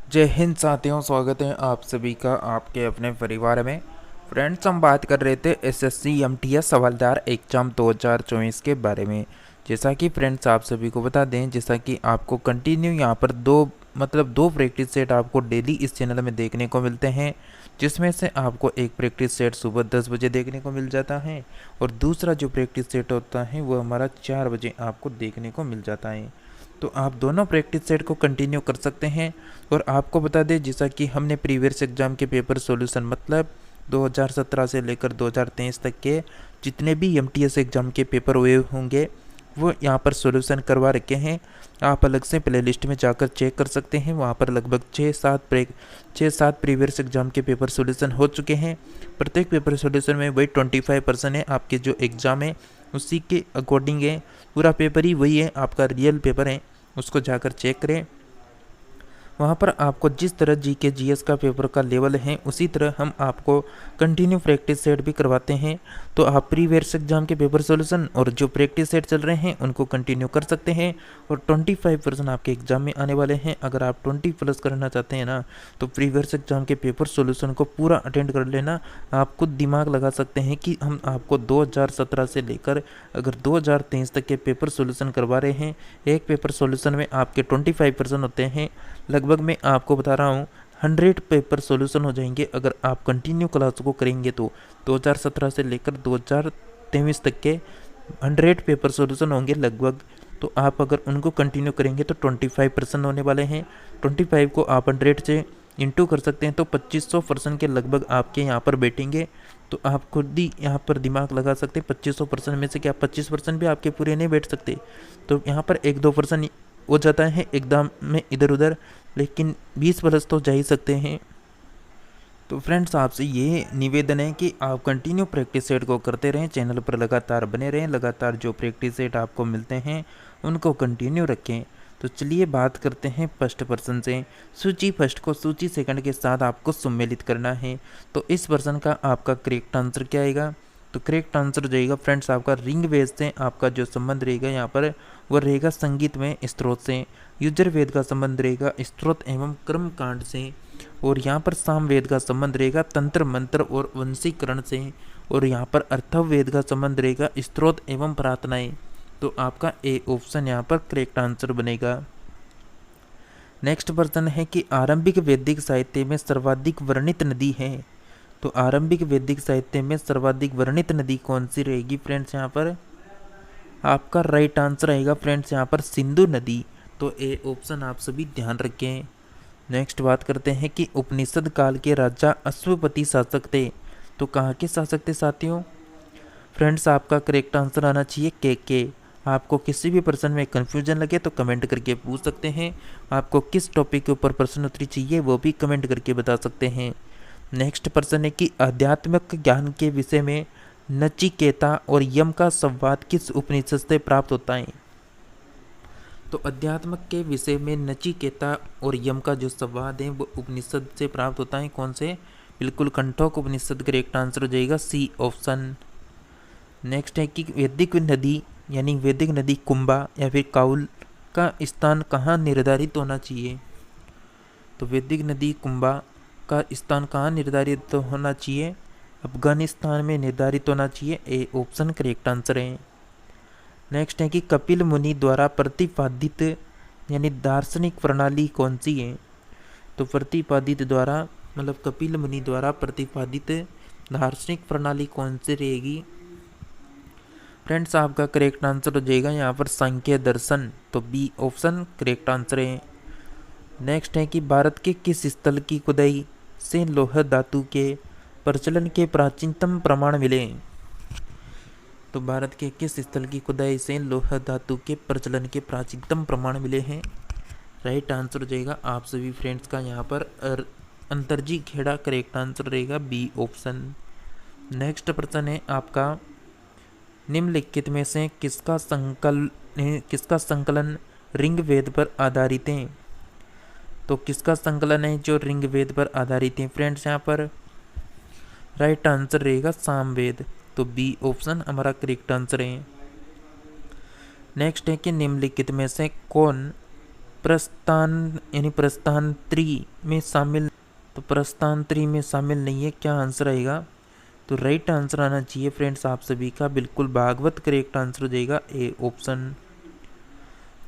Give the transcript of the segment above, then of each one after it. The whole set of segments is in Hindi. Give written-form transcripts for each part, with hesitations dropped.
जय हिंद साथियों, स्वागत है आप सभी का आपके अपने परिवार में। फ्रेंड्स, हम बात कर रहे थे एसएससी एमटीएस हवलदार एग्जाम 2024 के बारे में। जैसा कि फ्रेंड्स आप सभी को बता दें, जैसा कि आपको कंटिन्यू यहाँ पर दो प्रैक्टिस सेट आपको डेली इस चैनल में देखने को मिलते हैं, जिसमें से आपको एक प्रैक्टिस सेट सुबह 10 बजे देखने को मिल जाता है और दूसरा जो प्रैक्टिस सेट होता है वो हमारा 4 बजे आपको देखने को मिल जाता है। तो आप दोनों प्रैक्टिस सेट को कंटिन्यू कर सकते हैं। और आपको बता दें, जैसा कि हमने प्रीवियस एग्जाम के पेपर सॉल्यूशन मतलब 2017 से लेकर 2023 तक के जितने भी एमटीएस एग्जाम के पेपर हुए होंगे वो यहाँ पर सॉल्यूशन करवा रखे हैं। आप अलग से प्लेलिस्ट में जाकर चेक कर सकते हैं। वहाँ पर लगभग 6-7 प्रीवियस एग्जाम के पेपर सॉल्यूशन हो चुके हैं। प्रत्येक पेपर सॉल्यूशन में वही 25% है, आपके जो एग्ज़ाम है उसी के अकॉर्डिंग है। पूरा पेपर ही वही है, आपका रियल पेपर है, उसको जाकर चेक करें। वहाँ पर आपको जिस तरह जीके जीएस का पेपर का लेवल है उसी तरह हम आपको कंटिन्यू प्रैक्टिस सेट भी करवाते हैं। तो आप प्रीवियस एग्जाम के पेपर सॉल्यूशन और जो प्रैक्टिस सेट चल रहे हैं उनको कंटिन्यू कर सकते हैं। और 25% आपके एग्जाम में आने वाले हैं। अगर आप 20+ करना चाहते हैं ना, तो प्रीवियस एग्जाम के पेपर सॉल्यूशन को पूरा अटेंड कर लेना। आप खुद दिमाग लगा सकते हैं कि हम आपको 2017 से लेकर अगर 2023 तक के पेपर सॉल्यूशन करवा रहे हैं। एक पेपर सॉल्यूशन में आपके 25% होते हैं। लगभग मैं आपको बता रहा हूँ 100 पेपर सॉल्यूशन हो जाएंगे अगर आप कंटिन्यू क्लास को करेंगे। तो 2017 से लेकर 2023 तक के 100 पेपर सॉल्यूशन होंगे लगभग। तो आप अगर उनको कंटिन्यू करेंगे तो 25% होने वाले हैं। 25 को आप 100 से इंटू कर सकते हैं तो 2500% के लगभग आपके यहाँ पर बैठेंगे। तो आप खुद ही यहाँ पर दिमाग लगा सकते हैं 2500% में से क्या 25% भी आपके पूरे नहीं बैठ सकते। तो यहाँ पर 1-2% हो जाता है एकदम में इधर उधर, लेकिन 20+ तो जा ही सकते हैं। तो फ्रेंड्स, आपसे ये निवेदन है कि आप कंटिन्यू प्रैक्टिस सेट को करते रहें, चैनल पर लगातार बने रहें, लगातार जो प्रैक्टिस सेट आपको मिलते हैं उनको कंटिन्यू रखें। तो चलिए बात करते हैं फर्स्ट पर्सन से। सूची फर्स्ट को सूची सेकंड के साथ आपको सम्मिलित करना है। तो इस पर्सन का आपका करेक्ट आंसर क्या आएगा? तो करेक्ट आंसर हो जाएगा फ्रेंड्स आपका रिंग वेद से आपका जो संबंध रहेगा यहाँ पर वो रहेगा संगीत में स्त्रोत से। युजुर्वेद का संबंध रहेगा स्त्रोत एवं कर्म कांड से। और यहाँ पर सामवेद का संबंध रहेगा तंत्र मंत्र और वंशीकरण से। और यहाँ पर अर्थववेद का संबंध रहेगा स्त्रोत एवं प्रार्थनाएं। तो आपका ए ऑप्शन यहाँ पर करेक्ट आंसर बनेगा। नेक्स्ट प्रश्न है कि आरंभिक वैदिक साहित्य में सर्वाधिक वर्णित नदी है। तो आरंभिक वैदिक साहित्य में सर्वाधिक वर्णित नदी कौन सी रहेगी फ्रेंड्स? यहाँ पर आपका राइट आंसर आएगा फ्रेंड्स यहाँ पर सिंधु नदी। तो ए ऑप्शन आप सभी ध्यान रखें। नेक्स्ट बात करते हैं कि उपनिषद काल के राजा अश्वपति शासक थे। तो कहाँ के शासक थे साथियों? फ्रेंड्स, आपका करेक्ट आंसर आना चाहिए के। आपको किसी भी प्रश्न में कन्फ्यूजन लगे तो कमेंट करके पूछ सकते हैं। आपको किस टॉपिक के ऊपर प्रश्नोत्तरी चाहिए वो भी कमेंट करके बता सकते हैं। नेक्स्ट प्रश्न है कि आध्यात्मिक ज्ञान के विषय में नचिकेता और यम का संवाद किस उपनिषद से प्राप्त होता है? तो अध्यात्म के विषय में नचिकेता और यम का जो संवाद है वो उपनिषद से प्राप्त होता है। कौन से? बिल्कुल कंठोक उपनिषद करेक्ट आंसर हो जाएगा सी ऑप्शन। नेक्स्ट है कि वैदिक नदी यानी वैदिक नदी कुंभा या फिर काउल का स्थान कहाँ निर्धारित होना चाहिए? तो वैदिक नदी कुंभा का स्थान कहाँ निर्धारित होना चाहिए? अफगानिस्तान में निर्धारित होना चाहिए। ए ऑप्शन करेक्ट आंसर है। नेक्स्ट है कि कपिल मुनि द्वारा प्रतिपादित यानी दार्शनिक प्रणाली कौन सी है? तो प्रतिपादित द्वारा मतलब कपिल मुनि द्वारा प्रतिपादित दार्शनिक प्रणाली कौन सी रहेगी? फ्रेंड्स, आपका करेक्ट आंसर हो जाएगा यहाँ पर सांख्य दर्शन। तो बी ऑप्शन करेक्ट आंसर है। नेक्स्ट है कि भारत के किस स्थल की खुदाई से लौह धातु के प्रचलन के प्राचीनतम प्रमाण मिले? तो भारत के किस स्थल की खुदाई से लौह धातु के प्रचलन के प्राचीनतम प्रमाण मिले हैं? राइट आंसर हो जाएगा आप सभी फ्रेंड्स का यहाँ पर अंतरजी खेड़ा करेक्ट आंसर रहेगा बी ऑप्शन। नेक्स्ट प्रश्न है आपका निम्नलिखित में से किसका संकलन ऋग्वेद पर आधारित है? तो किसका संकलन है जो ऋग्वेद पर आधारित है फ्रेंड्स? यहाँ पर राइट आंसर रहेगा सामवेद। तो बी ऑप्शन हमारा करेक्ट आंसर है। नेक्स्ट है कि निम्नलिखित में से कौन प्रस्थान यानी प्रस्थांतरी में शामिल, तो प्रस्थांतरी में शामिल नहीं है, क्या आंसर आएगा? तो राइट आंसर आना चाहिए फ्रेंड्स आप सभी का बिल्कुल भागवत करेक्ट आंसर हो जाएगा ए ऑप्शन।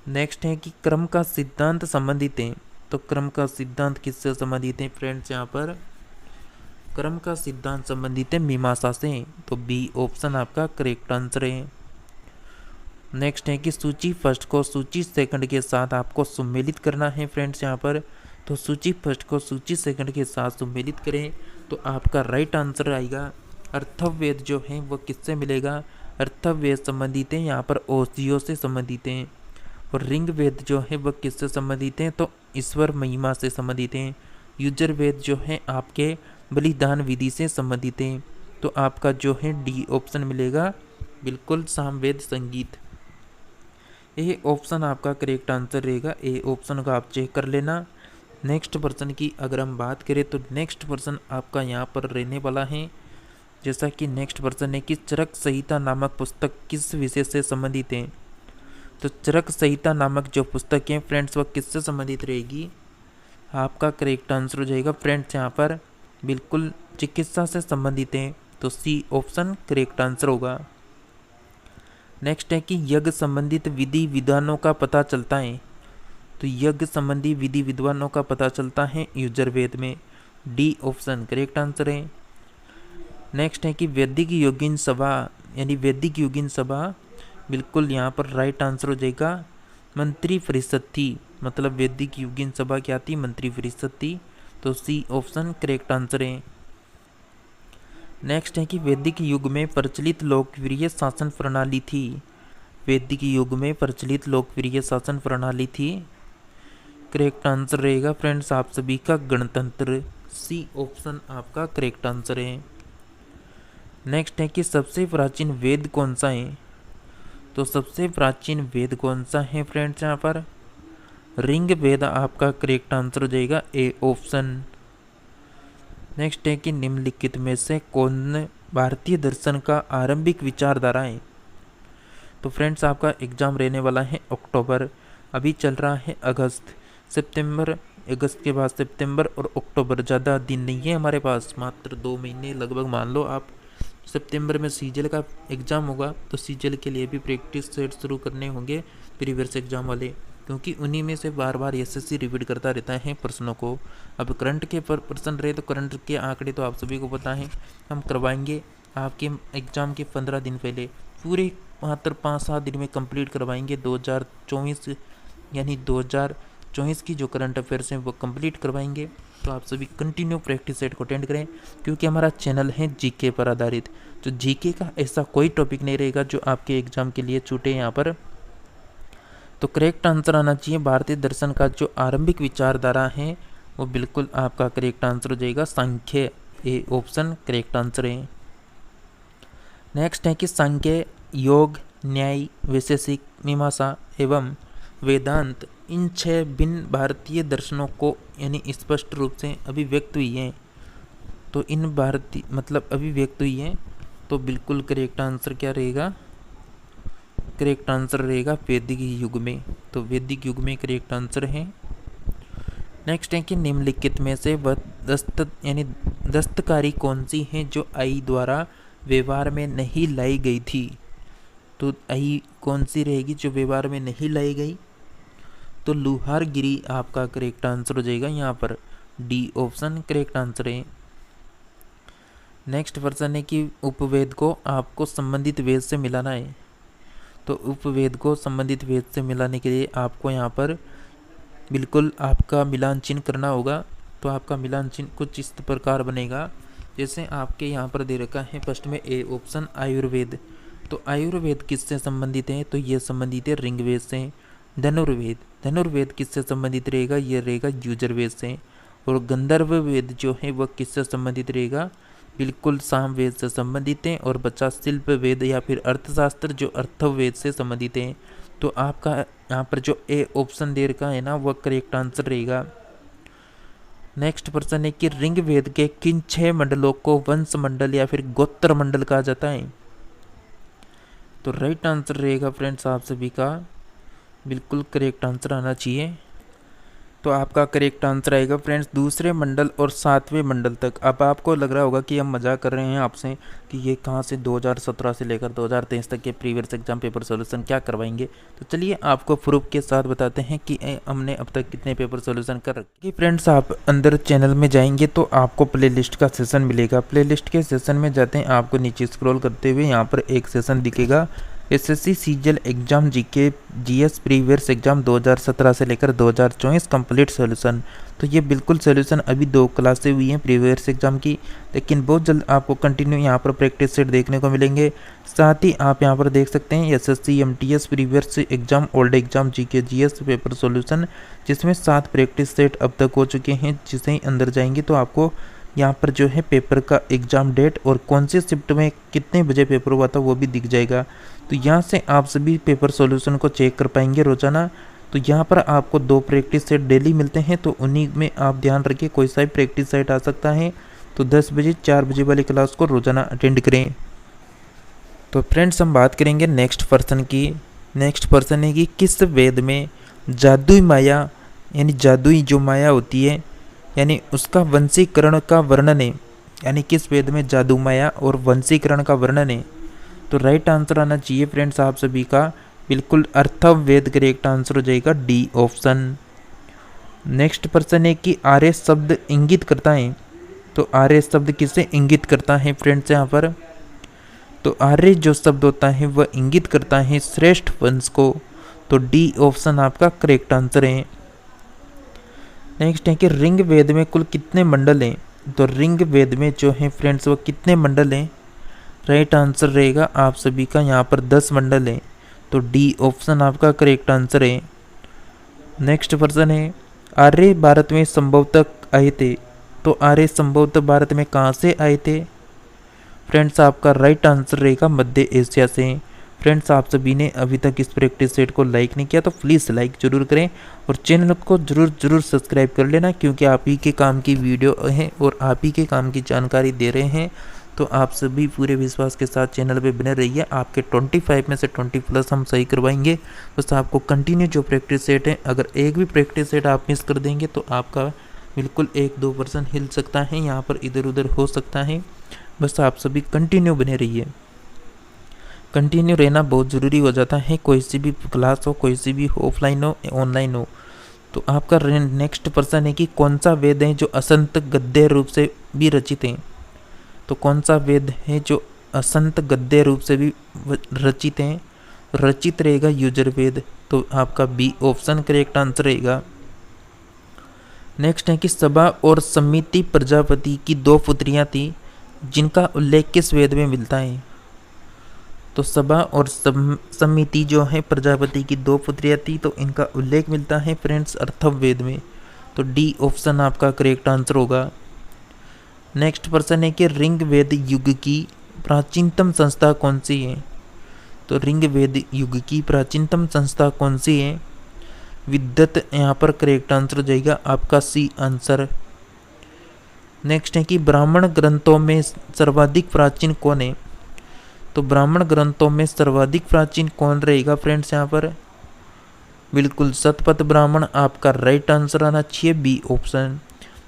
नेक्स्ट है कि क्रम का सिद्धांत संबंधित है, तो क्रम का सिद्धांत किससे संबंधित है फ्रेंड्स? यहाँ पर क्रम का सिद्धांत संबंधित है मीमांसा से, तो बी ऑप्शन आपका करेक्ट आंसर है। नेक्स्ट है कि सूची फर्स्ट को सूची सेकंड के साथ आपको सम्मिलित करना है फ्रेंड्स यहाँ पर, तो सूची फर्स्ट को सूची सेकंड के साथ सम्मिलित करें तो आपका राइट आंसर आएगा अर्थवेद जो है वो किससे मिलेगा? अर्थवेद संबंधित है यहाँ पर औषधियों से संबंधित हैं, और ऋग्वेद जो है वह किससे संबंधित हैं? तो ईश्वर महिमा से संबंधित हैं। यजुर्वेद जो है आपके बलिदान विधि से संबंधित हैं, तो आपका जो है डी ऑप्शन मिलेगा बिल्कुल सामवेद संगीत। ये ऑप्शन आपका करेक्ट आंसर रहेगा, ए ऑप्शन का आप चेक कर लेना। नेक्स्ट पर्सन की अगर हम बात करें तो नेक्स्ट पर्सन आपका यहाँ पर रहने वाला है, जैसा कि नेक्स्ट पर्सन है कि चरक संहिता नामक पुस्तक किस विषय से संबंधित है? तो चरक संहिता नामक जो पुस्तक है फ्रेंड्स वह किससे संबंधित रहेगी? आपका करेक्ट आंसर हो जाएगा फ्रेंड्स यहाँ पर बिल्कुल चिकित्सा से संबंधित है, तो सी ऑप्शन करेक्ट आंसर होगा। नेक्स्ट है कि यज्ञ संबंधित विधि विधानों का पता चलता है, तो यज्ञ संबंधी विधि विद्वानों का पता चलता है यजुर्वेद में, डी ऑप्शन करेक्ट आंसर है। नेक्स्ट है कि वैदिक योगिन सभा यानी वैदिक योगिन सभा बिल्कुल यहाँ पर राइट आंसर हो जाएगा मंत्री परिषद थी, मतलब वैदिक योगिन सभा क्या थी? मंत्री परिषद थी, तो सी ऑप्शन करेक्ट आंसर है। नेक्स्ट है कि वैदिक युग में प्रचलित लोकप्रिय शासन प्रणाली थी, वैदिक युग में प्रचलित लोकप्रिय शासन प्रणाली थी, करेक्ट आंसर रहेगा फ्रेंड्स आप सभी का गणतंत्र, सी ऑप्शन आपका करेक्ट आंसर है। नेक्स्ट है कि सबसे प्राचीन वेद कौन सा है? तो सबसे प्राचीन वेद कौन सा है फ्रेंड्स यहाँ पर? ऋग्वेद आपका करेक्ट आंसर हो जाएगा, ए ऑप्शन। नेक्स्ट है कि निम्नलिखित में से कौन भारतीय दर्शन का आरंभिक विचारधारा है? तो फ्रेंड्स आपका एग्जाम रहने वाला है अक्टूबर, अभी चल रहा है अगस्त, सितंबर, अगस्त के बाद सितंबर और अक्टूबर, ज़्यादा दिन नहीं है हमारे पास, मात्र 2 महीने लगभग मान लो आप। सितंबर में सीजल का एग्ज़ाम होगा, तो सीजल के लिए भी प्रैक्टिस सेट शुरू करने होंगे प्रीवियस एग्जाम वाले, क्योंकि उन्हीं में से बार बार एसएससी रिपीट करता रहता है प्रश्नों को। अब करंट के प्रश्न रहे तो करंट के आंकड़े तो आप सभी को पता है, हम करवाएंगे आपके एग्ज़ाम के 15 दिन पहले, पूरे मात्र 5-7 दिन में कंप्लीट करवाएंगे 2024 यानी 2024 की जो करंट अफेयर्स हैं वो कंप्लीट करवाएंगे। तो आप सभी कंटिन्यू प्रैक्टिस सेट को अटेंड करें, क्योंकि हमारा चैनल है जीके पर आधारित, तो जीके का ऐसा कोई टॉपिक नहीं रहेगा जो आपके एग्जाम के लिए छूटे यहाँ पर। तो करेक्ट आंसर आना चाहिए भारतीय दर्शन का जो आरंभिक विचारधारा है वो बिल्कुल आपका करेक्ट आंसर हो जाएगा सांख्य, ए ऑप्शन करेक्ट आंसर है। नेक्स्ट है कि सांख्य, योग, न्याय, वैशेषिक, मीमांसा एवं वेदांत इन 6 भिन्न भारतीय दर्शनों को यानी स्पष्ट रूप से अभिव्यक्त हुई है, तो इन भारतीय मतलब अभिव्यक्त हुई है, तो बिल्कुल करेक्ट आंसर क्या रहेगा? करेक्ट आंसर रहेगा वैदिक युग में, तो वैदिक युग में करेक्ट आंसर है। नेक्स्ट है कि निम्नलिखित में से वह दस्तकारी कौन सी है जो आई द्वारा व्यवहार में नहीं लाई गई थी? तो आई कौन सी रहेगी जो व्यवहार में नहीं लाई गई? तो लुहारगिरी आपका करेक्ट आंसर हो जाएगा यहाँ पर, डी ऑप्शन करेक्ट आंसर है। नेक्स्ट पर्सन है कि उपवेद को आपको संबंधित वेद से मिलाना है, तो उपवेद को संबंधित वेद से मिलाने के लिए आपको यहाँ पर बिल्कुल आपका मिलान चिन्ह करना होगा। तो आपका मिलान चिन्ह कुछ इस प्रकार बनेगा, जैसे आपके यहाँ पर दे रखा है फर्स्ट में ए ऑप्शन आयुर्वेद, तो आयुर्वेद किससे संबंधित है? तो ये संबंधित है ऋग्वेद से। धनुर्वेद, धनुर्वेद किससे संबंधित रहेगा? ये रहेगा यजुर्वेद से। और गंधर्व वेद जो है वह किससे संबंधित रहेगा? बिल्कुल सामवेद से संबंधित है। और बचा शिल्प वेद या फिर अर्थशास्त्र जो अर्थवेद से संबंधित है। तो आपका यहाँ पर जो ए ऑप्शन दे रखा है ना वह करेक्ट आंसर रहेगा। नेक्स्ट प्रश्न है कि ऋग्वेद के किन 6 मंडलों को वंश मंडल या फिर गोत्र मंडल कहा जाता है? तो राइट आंसर रहेगा फ्रेंड्स आप सभी का बिल्कुल करेक्ट आंसर आना चाहिए तो आपका करेक्ट आंसर आएगा फ्रेंड्स दूसरे मंडल और 7वें मंडल तक। अब आपको लग रहा होगा कि हम मजाक कर रहे हैं आपसे कि ये कहाँ से 2017 से लेकर 2023 तक के प्रीवियस एग्जाम पेपर सॉल्यूशन क्या करवाएंगे। तो चलिए आपको प्रूफ के साथ बताते हैं कि हमने अब तक कितने पेपर सॉल्यूशन कर रखे। फ्रेंड्स आप अंदर चैनल में जाएंगे तो आपको प्ले लिस्ट का सेशन मिलेगा। प्ले लिस्ट के सेशन में जाते हैं, आपको नीचे स्क्रॉल करते हुए यहाँ पर एक सेशन दिखेगा SSC CGL exam GK GS previous exam 2017 से लेकर 2024 कंप्लीट सॉल्यूशन। तो ये बिल्कुल सॉल्यूशन अभी 2 क्लासें हुई हैं प्रीवियस एग्जाम की, लेकिन बहुत जल्द आपको कंटिन्यू यहाँ पर प्रैक्टिस सेट देखने को मिलेंगे। साथ ही आप यहाँ पर देख सकते हैं SSC MTS previous exam old exam GK GS paper solution, जिसमें 7 प्रैक्टिस सेट अब तक हो चुके हैं। जिसे ही अंदर जाएंगे तो आपको यहाँ पर जो है पेपर का एग्ज़ाम डेट और कौन सी शिफ्ट में कितने बजे पेपर हुआ था वो भी दिख जाएगा। तो यहाँ से आप सभी पेपर सॉल्यूशन को चेक कर पाएंगे रोजाना। तो यहाँ पर आपको 2 प्रैक्टिस सेट डेली मिलते हैं, तो उन्हीं में आप ध्यान रखिए कोई सा भी प्रैक्टिस सेट आ सकता है। तो 10 बजे 4 बजे वाली क्लास को रोजाना अटेंड करें। तो फ्रेंड्स हम बात करेंगे नेक्स्ट पर्सन की। नेक्स्ट पर्सन है कि किस वेद में जादुई माया यानी जादुई जो माया होती है यानी उसका वंशीकरण का वर्णन है, यानी किस वेद में जादू माया और वंशीकरण का वर्णन है। तो राइट आंसर आना चाहिए फ्रेंड्स आप सभी का बिल्कुल अर्थवेद करेक्ट आंसर हो जाएगा डी ऑप्शन। नेक्स्ट पर्सन है कि आर्य शब्द इंगित करता है। तो आर्य शब्द किसे इंगित करता है फ्रेंड्स यहाँ पर, तो आर्य जो शब्द होता है वह इंगित करता है श्रेष्ठ वंश को। तो डी ऑप्शन आपका करेक्ट आंसर है। नेक्स्ट है कि रिंग वेद में कुल कितने मंडल हैं। तो रिंग वेद में जो है फ्रेंड्स वो कितने मंडल हैं, राइट आंसर रहेगा आप सभी का यहाँ पर 10 मंडल हैं। तो डी ऑप्शन आपका करेक्ट आंसर है। नेक्स्ट पर्सन है आर्य भारत में संभवतः आए थे। तो आर्य संभवतः भारत में कहाँ से आए थे फ्रेंड्स, आपका राइट आंसर रहेगा मध्य एशिया से। फ्रेंड्स आप सभी ने अभी तक इस प्रैक्टिस सेट को लाइक नहीं किया तो प्लीज़ लाइक जरूर करें और चैनल को जरूर सब्सक्राइब कर लेना, क्योंकि आप ही के काम की वीडियो है और आप ही के काम की जानकारी दे रहे हैं। तो आप सभी पूरे विश्वास के साथ चैनल पे बने रहिए। आपके 25 में से 20+ हम सही करवाएंगे। बस आपको कंटिन्यू जो प्रैक्टिस सेट है, अगर एक भी प्रैक्टिस सेट आप मिस कर देंगे तो आपका बिल्कुल 1-2% हिल सकता है, यहाँ पर इधर उधर हो सकता है। बस आप सभी कंटिन्यू बने रहिए। कंटिन्यू रहना बहुत ज़रूरी हो जाता है, कोई सी भी क्लास हो, कोई सी भी ऑफलाइन हो ऑनलाइन हो। तो आपका नेक्स्ट पर्सन है कि कौन सा वेद है जो असंत गद्य रूप से भी रचित है। तो कौन सा वेद है जो असंत गद्य रूप से भी रचित हैं, रचित रहेगा युजुर्वेद। तो आपका बी ऑप्शन करेक्ट आंसर रहेगा। नेक्स्ट है कि सभा और समिति प्रजापति की 2 पुत्रियां थी जिनका उल्लेख किस वेद में मिलता है। तो सभा और समिति जो है प्रजापति की 2 पुत्रियां थी, तो इनका उल्लेख मिलता है फ्रेंड्स अर्थवेद में। तो डी ऑप्शन आपका करेक्ट आंसर होगा। नेक्स्ट पर्सन है कि ऋग वेद युग की प्राचीनतम संस्था कौन सी है। तो ऋग वेद युग की प्राचीनतम संस्था कौन सी है, विद्वत यहाँ पर करेक्ट आंसर हो जाएगा आपका सी आंसर। नेक्स्ट है कि ब्राह्मण ग्रंथों में सर्वाधिक प्राचीन कौन है। तो ब्राह्मण ग्रंथों में सर्वाधिक प्राचीन कौन रहेगा फ्रेंड्स, यहाँ पर बिल्कुल शतपथ ब्राह्मण आपका राइट आंसर आना चाहिए बी ऑप्शन।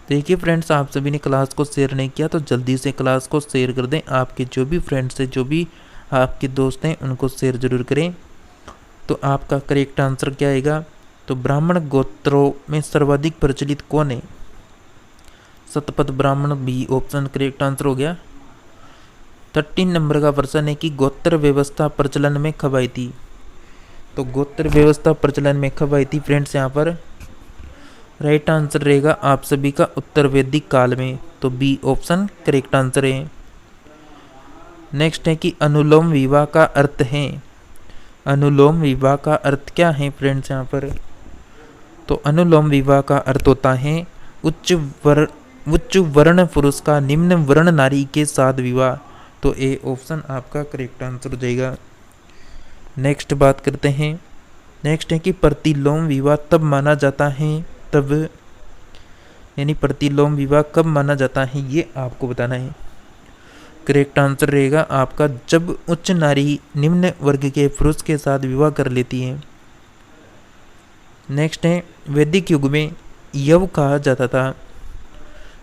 देखिए फ्रेंड्स आप सभी ने क्लास को शेयर नहीं किया तो जल्दी से क्लास को शेयर कर दें। आपके जो भी फ्रेंड्स हैं, जो भी आपके दोस्त हैं, उनको शेयर जरूर करें। तो आपका करेक्ट आंसर क्या आएगा, तो ब्राह्मण गोत्रों में सर्वाधिक प्रचलित कौन है, Shatapatha Brahmana B option correct answer हो गया। 13 नंबर का प्रश्न है कि गोत्र व्यवस्था प्रचलन में कब आई थी। तो गोत्र व्यवस्था प्रचलन में कब आई थी फ्रेंड्स, यहाँ पर राइट आंसर रहेगा आप सभी का उत्तर वैदिक काल में। तो बी ऑप्शन करेक्ट आंसर है। नेक्स्ट है कि अनुलोम विवाह का अर्थ है। अनुलोम विवाह का अर्थ क्या है फ्रेंड्स, यहाँ पर तो अनुलोम विवाह का अर्थ होता है उच्च वर्ण पुरुष का निम्न वर्ण नारी के साथ विवाह। तो ए ऑप्शन आपका करेक्ट आंसर हो जाएगा। नेक्स्ट बात करते हैं। नेक्स्ट है कि प्रतिलोम विवाह तब माना जाता है, तब यानी प्रतिलोम विवाह कब माना जाता है ये आपको बताना है। करेक्ट आंसर रहेगा आपका जब उच्च नारी निम्न वर्ग के पुरुष के साथ विवाह कर लेती है। नेक्स्ट है वैदिक युग में यव कहा जाता था।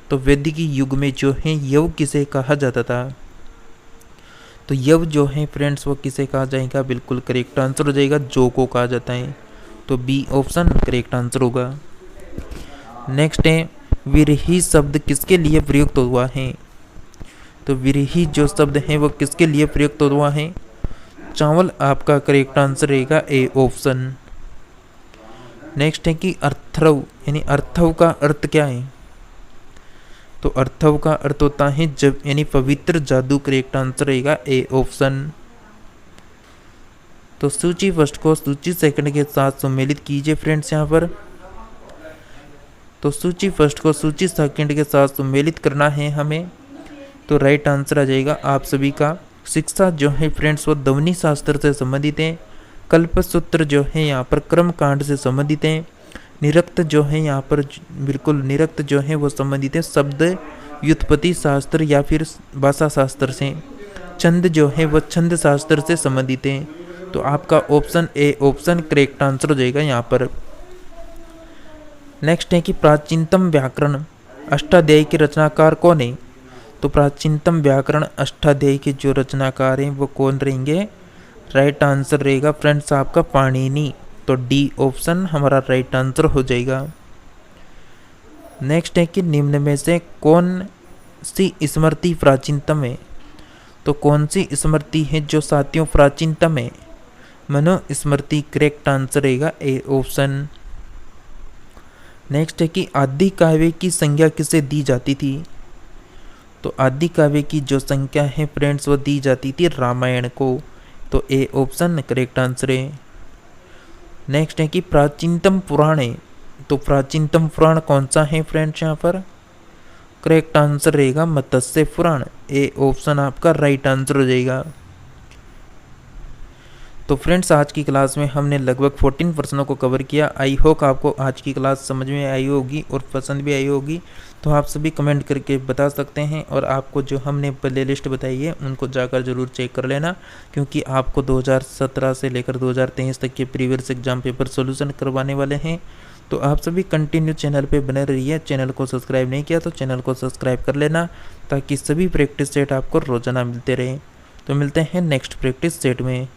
तो वैदिक युग में जो है यव किसे कहा जाता था? तो यव जो है फ्रेंड्स वो किसे कहा जाएगा? बिल्कुल करेक्ट आंसर हो जाएगा जो को कहा जाता है। तो बी ऑप्शन करेक्ट आंसर होगा। नेक्स्ट है विरही शब्द किसके लिए प्रयुक्त हुआ है? तो विरही जो शब्द है वो किसके लिए प्रयुक्त हुआ है? चावल आपका करेक्ट आंसर रहेगा ए ऑप्शन। नेक्स्ट है कि अर्थव यानी अर्थव का अर्थ क्या है? तो अर्थव का अर्थ होता है जब यानी पवित्र जादू, करेक्ट आंसर रहेगा ए ऑप्शन। तो सूची फर्स्ट को सूची सेकंड के साथ सम्मिलित कीजिए फ्रेंड्स यहाँ पर। तो सूची फर्स्ट को सूची सेकंड के साथ सम्मिलित करना है हमें। तो राइट आंसर आ जाएगा आप सभी का शिक्षा जो है फ्रेंड्स वो ध्वनि शास्त्र से संबंधित है। कल्पसूत्र जो है यहाँ पर कर्म कांड से संबंधित है। निरक्त जो है यहाँ पर बिल्कुल निरक्त जो है वो संबंधित है शब्द व्युत्पत्ति शास्त्र या फिर भाषा शास्त्र से। छंद जो है वो छंद शास्त्र से संबंधित है। तो आपका option A option correct answer हो जाएगा यहाँ पर। नेक्स्ट है कि प्राचीनतम व्याकरण अष्टाध्यायी के रचनाकार कौन है? तो प्राचीनतम व्याकरण अष्टाध्यायी के जो रचनाकार हैं वो कौन रहेंगे? राइट आंसर रहेगा फ्रेंड्स आपका पाणिनि। तो डी ऑप्शन हमारा राइट आंसर हो जाएगा। नेक्स्ट है कि निम्न में से कौन सी स्मृति प्राचीनतम है? तो कौन सी स्मृति है जो साथियों प्राचीनतम है? मनुस्मृति करेक्ट आंसर रहेगा ए ऑप्शन। नेक्स्ट है कि आदि काव्य की संज्ञा किसे दी जाती थी? तो आदि काव्य की जो संख्या है फ्रेंड्स वो दी जाती थी रामायण को। तो ए ऑप्शन करेक्ट आंसर है। नेक्स्ट है कि प्राचीनतम पुराण है। तो प्राचीनतम पुराण कौन सा है फ्रेंड्स यहाँ पर? करेक्ट आंसर रहेगा मत्स्य पुराण। ए ऑप्शन आपका राइट आंसर हो जाएगा। तो फ्रेंड्स आज की क्लास में हमने लगभग 14 प्रश्नों को कवर किया। आई होप आपको आज की क्लास समझ में आई होगी और पसंद भी आई होगी। तो आप सभी कमेंट करके बता सकते हैं और आपको जो हमने प्ले लिस्ट बताई है उनको जाकर ज़रूर चेक कर लेना, क्योंकि आपको 2017 से लेकर 2023 तक के प्रीवियस एग्जाम पेपर सोल्यूशन करवाने वाले हैं। तो आप सभी कंटिन्यू चैनल पे बने रहिए। चैनल को सब्सक्राइब नहीं किया तो चैनल को सब्सक्राइब कर लेना, ताकि सभी प्रैक्टिस सेट आपको रोजाना मिलते रहे। तो मिलते हैं नेक्स्ट प्रैक्टिस सेट में।